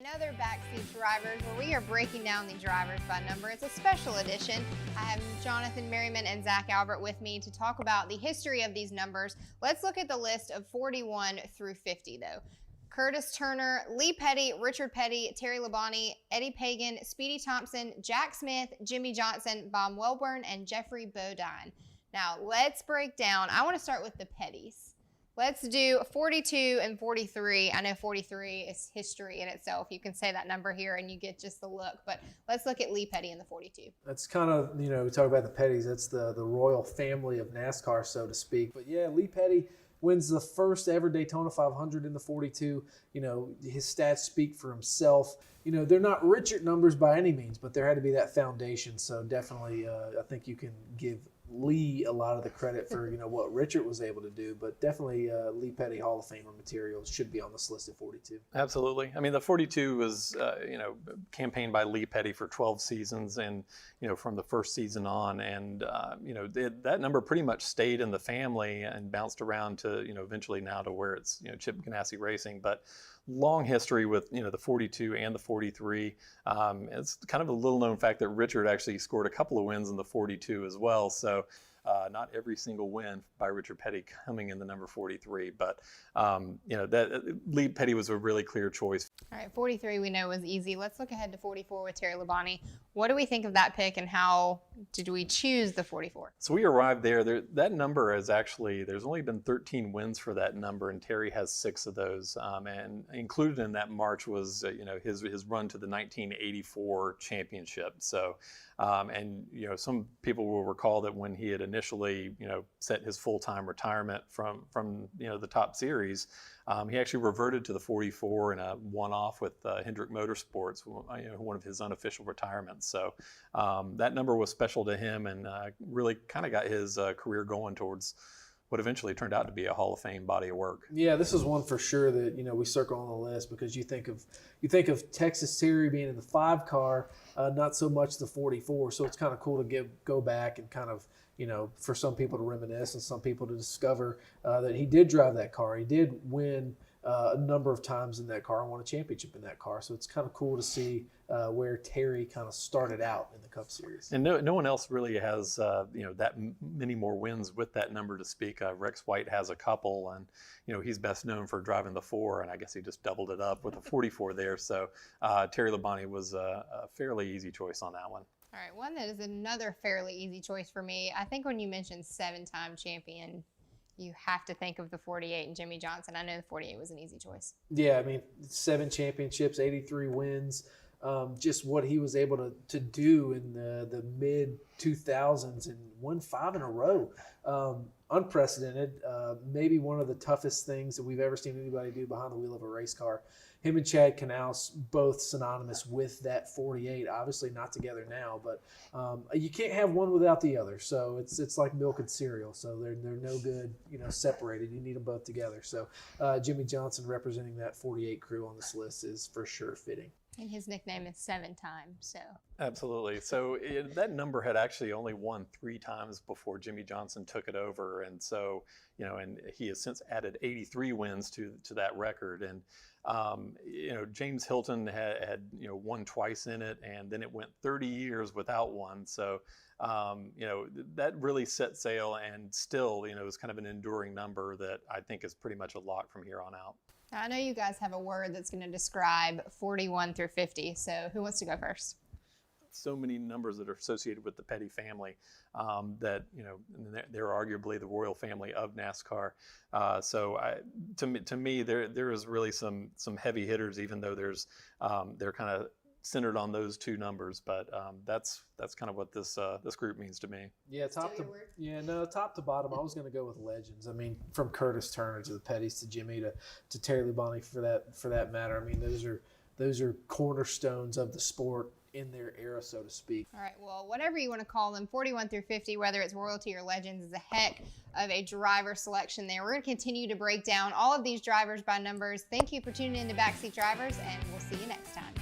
Another Backseat Drivers, where we are breaking down the drivers by number. It's a special edition. I have Jonathan Merriman and Zach Albert with me to talk about the history of these numbers. Let's look at the list of 41 through 50, though. Curtis Turner, Lee Petty, Richard Petty, Terry Labonte, Eddie Pagan, Speedy Thompson, Jack Smith, Jimmy Johnson, Bob Welborn, and Jeffrey Bodine. Now, let's break down. I want to start with the Pettys. Let's do 42 and 43. I know 43 is history in itself. You can say that number here and you get just the look. But let's look at Lee Petty in the 42. That's kind of, we talk about the Pettys. That's the royal family of NASCAR, so to speak. But yeah, Lee Petty wins the first ever Daytona 500 in the 42. His stats speak for himself. They're not Richard numbers by any means, but there had to be that foundation. So definitely, I think you can give Lee a lot of the credit for what Richard was able to do, but definitely Lee Petty Hall of Famer material should be on this list at 42. Absolutely. I mean, the 42 was campaigned by Lee Petty for 12 seasons, and from the first season on, and that number pretty much stayed in the family and bounced around to eventually now to where it's Chip Ganassi Racing, but long history with the 42 and the 43. It's kind of a little known fact that Richard actually scored a couple of wins in the 42 as well. So not every single win by Richard Petty coming in the number 43, but that Lee Petty was a really clear choice. All right, 43 we know was easy. Let's look ahead to 44 with Terry Labonte. What do we think of that pick, and how did we choose the 44? So we arrived there. That number is actually, there's only been 13 wins for that number, and Terry has 6 of those. And included in that march was his run to the 1984 championship. So, some people will recall that when he had initially set his full-time retirement from the top series, he actually reverted to the 44 in a one-off with Hendrick Motorsports, one of his unofficial retirements. So that number was special to him, and really kind of got his career going towards what eventually turned out to be a Hall of Fame body of work. Yeah, this is one for sure that we circle on the list, because you think of Texas Terry being in the 5 car, not so much the 44. So it's kind of cool to go back and kind of for some people to reminisce and some people to discover that he did drive that car. He did win a number of times in that car and won a championship in that car. So it's kind of cool to see where Terry kind of started out in the Cup Series. And no one else really has that many more wins with that number to speak of. Rex White has a couple, and he's best known for driving the 4, and I guess he just doubled it up with a 44 there. So Terry Labonte was a fairly easy choice on that one. All right, one that is another fairly easy choice for me. I think when you mentioned 7-time champion, you have to think of the 48 and Jimmy Johnson. I know the 48 was an easy choice. Yeah, I mean, 7 championships, 83 wins. Just what he was able to do in the mid-2000s, and won 5 in a row. Unprecedented. Maybe one of the toughest things that we've ever seen anybody do behind the wheel of a race car. Him and Chad Knaus, both synonymous with that 48. Obviously not together now, but you can't have one without the other. So it's like milk and cereal. So they're no good, separated. You need them both together. So Jimmy Johnson representing that 48 crew on this list is for sure fitting. And his nickname is 7-time, so. Absolutely. So that number had actually only won 3 times before Jimmy Johnson took it over. And so, and he has since added 83 wins to that record. And, James Hilton had won twice in it, and then it went 30 years without one. So, that really set sail, and still, is kind of an enduring number that I think is pretty much a lock from here on out. Now, I know you guys have a word that's going to describe 41 through 50, so who wants to go first? So many numbers that are associated with the Petty family that, they're arguably the royal family of NASCAR. To me, there is really some heavy hitters, even though they're kind of centered on those 2 numbers, but that's kind of what this group means to me. Yeah, top to bottom, I was going to go with legends. I mean, from Curtis Turner to the Pettys to Jimmy to Terry Labonte for that matter. I mean, those are cornerstones of the sport in their era, so to speak. All right, well, whatever you want to call them, 41 through 50, whether it's royalty or legends, is a heck of a driver selection there. We're going to continue to break down all of these drivers by numbers. Thank you for tuning in to Backseat Drivers, and we'll see you next time.